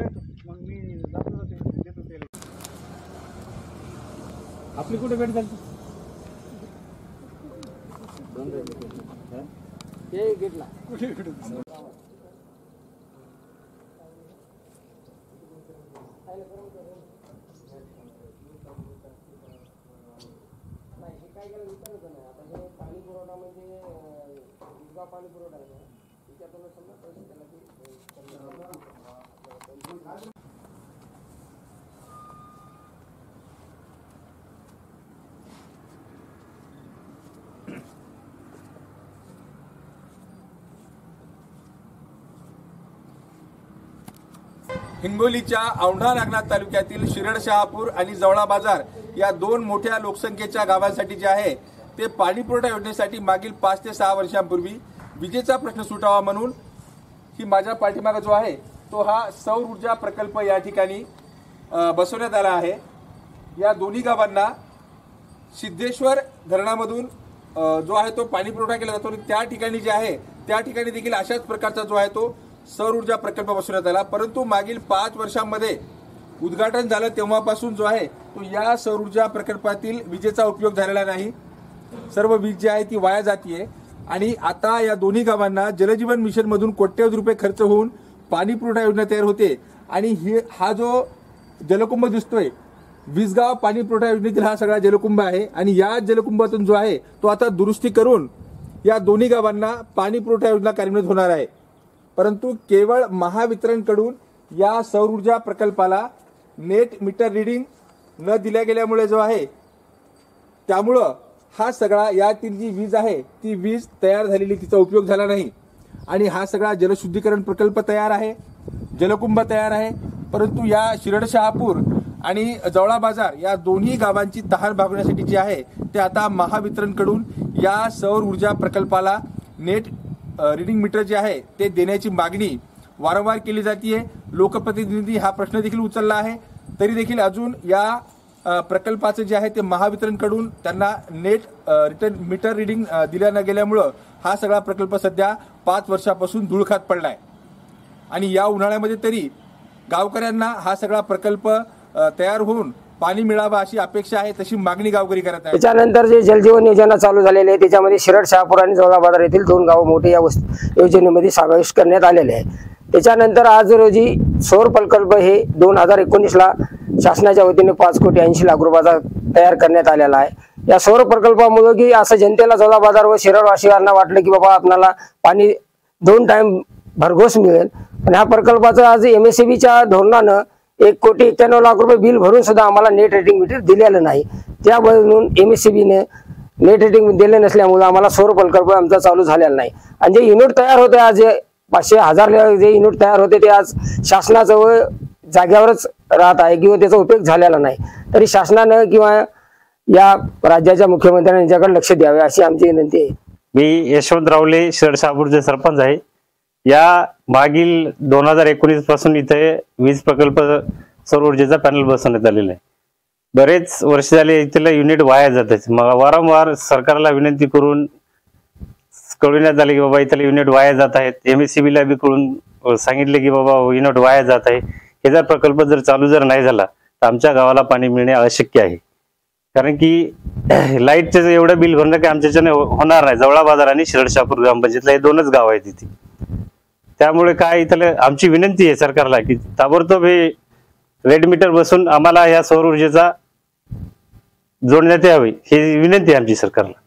मग मी जातो देतो त्याला. आपली कुठे भेट झाली? ते घेतला कुठे भेटू काय केलं विचारत नाही. आता हे पाणी पुरवठा म्हणजे पाणी पुरवठा आहे त्याच्यातून समजा पैसे त्याला हिंगोलीच्या औंढा नागनाथ तालुक्यातील शिरड शहापूर आणि जवळा बाजार या दोन मोठ्या लोकसंख्येच्या गावांसाठी जे आहे ते पाणी पुरवठा योजनेसाठी मागील 5 ते 6 वर्षांपूर्वी विजेचा प्रश्न सुटावा म्हणून ही माझ्या पाठीमागे जो आहे तो हा सौर ऊर्जा प्रकल्प या ठिकाणी बसवण्यात आला आहे। या दोन्ही गावांना सिद्धेश्वर धरणामधून जो आहे तो पाणी पुरवठा केला जातो आणि त्या ठिकाणी जे आहे त्या ठिकाणी देखील अशाच प्रकारचा जो आहे तो सौर ऊर्जा प्रकल्प बसवण्यात आला। परंतु मागील 5 वर्षांमध्ये उद्घाटन झालं तेव्हापासून जो आहे तो या सौर ऊर्जा प्रकल्पातील विजेचा उपयोग झालेला नाही। सर्व वीज जी आहे ती वाया जाते आणि आता या दोन्ही गावांना जलजीवन मिशन मधून कोट्यवधी रुपये खर्च होऊन पाणी पुरवठा योजना तयार होते आणि हा जो जलकुंभ दिसतोय विसगाव पाणी पुरवठा योजनेतील हा सगळा जलकुंभ आहे आणि या जलकुंभातून जो आहे तो आता दुरुस्ती करून या दोन्ही गावांना पाणी पुरवठा योजना कार्यान्वित होणार आहे। परंतु केवळ महावितरणकडून या सौर ऊर्जा प्रकल्पाला नेट मीटर रीडिंग न दिल्या गेल्यामुळे जो आहे त्यामुळं हा सगळा यातील जी वीज आहे ती वीज तयार झालेली तिचा उपयोग झाला नाही आणि हा सगळा जलशुद्धीकरण प्रकल्प तयार आहे, जलकुंभ तयार आहे, परंतु या शिरड शहापूर आणि जवळा बाजार या दोन्ही गावांची तहान भागवण्यासाठी जे आहे ते आता महावितरणकडून या सौर ऊर्जा प्रकल्पाला नेट रीडिंग मीटर जे आहे ते देण्याची मागणी वारंवार केली जाते। लोकप्रतिनिधी हा प्रश्न देखील उचलला आहे तरी देखील अजून या प्रकल्पाचे जे आहे ते महावितरणकडून त्यांना नेट मीटर रीडिंग दिल्या न गेल्यामुळं हा सगळा प्रकल्प सध्या 5 वर्षापासून धुळखात पडलाय आणि या उन्हाळ्यामध्ये तरी गावकऱ्यांना हा सगळा प्रकल्प तयार होऊन पाणी मिळावा अशी अपेक्षा आहे, तशी मागणी गावकरी करत आहे। त्याच्यानंतर जे जलजीवन योजना चालू झालेली आहे त्याच्यामध्ये शिरड शहापूर आणि जवळा बाजार येथील 2 गाव मोठे या योजनेमध्ये समावेश करण्यात आलेले आहे। त्याच्यानंतर आज रोजी सौर प्रकल्प हे 2019 ला शासनाच्या वतीने 5,80,00,000 रुपयाचा तयार करण्यात आलेला आहे। या सौर प्रकल्पामुळे की असं जनतेला जवळा बाजार व शिरडवासियांना वाटलं की बाबा आपल्याला पाणी 2 टाइम भरघोस मिळेल आणि ह्या प्रकल्पाचं आज MSEBीच्या धोरणानं 1,91,00,000 रुपये बिल भरून सुद्धा आम्हाला नेट रेटिंग मीटर दिलेलं नाही। त्यावरून MSEBीने नेट रेटिंग दिले नसल्यामुळे आम्हाला सौर प्रकल्प आमचा चालू झालेला नाही आणि जे युनिट तयार होते आज 500,000 जे युनिट तयार होते ते आज शासनाजवळ जाग्यावरच राहत आहे किंवा त्याचा उपयोग झालेला नाही। तरी शासनानं किंवा या राज्याच्या मुख्यमंत्र्यांनी याच्याकडे लक्ष द्यावे अशी आमची विनंती आहे। मी यशवंत रावले शिरड शहापूरचे सरपंच आहे। या मागील 2019 पासून इथे वीज प्रकल्प सौर ऊर्जेचा पॅनल बसवण्यात आलेला आहे। बरेच वर्ष झाले इथले युनिट वाया जात आहेत। मग वारंवार सरकारला विनंती करून कळविण्यात आले की बाबा इथले युनिट वाया जात आहेत। MSEBीला बी कळून सांगितले की बाबा युनिट वाया जात आहे, हे जर प्रकल्प जर नाही झाला तर आमच्या गावाला पाणी मिळणे अशक्य आहे। कारण की लाईटचं एवढं बिल भरणं काही आमच्याच्याने होणार नाही। जवळा बाजार आणि शिरड शहापूर ग्रामपंचायतला हे 2च गाव आहेत इथे। त्यामुळे काय इथलं आमची विनंती आहे सरकारला की ताबडतोब हे रेड मीटर बसून आम्हाला या सौर ऊर्जेचा जोडण्यात यावे, ही विनंती आहे आमची सरकारला।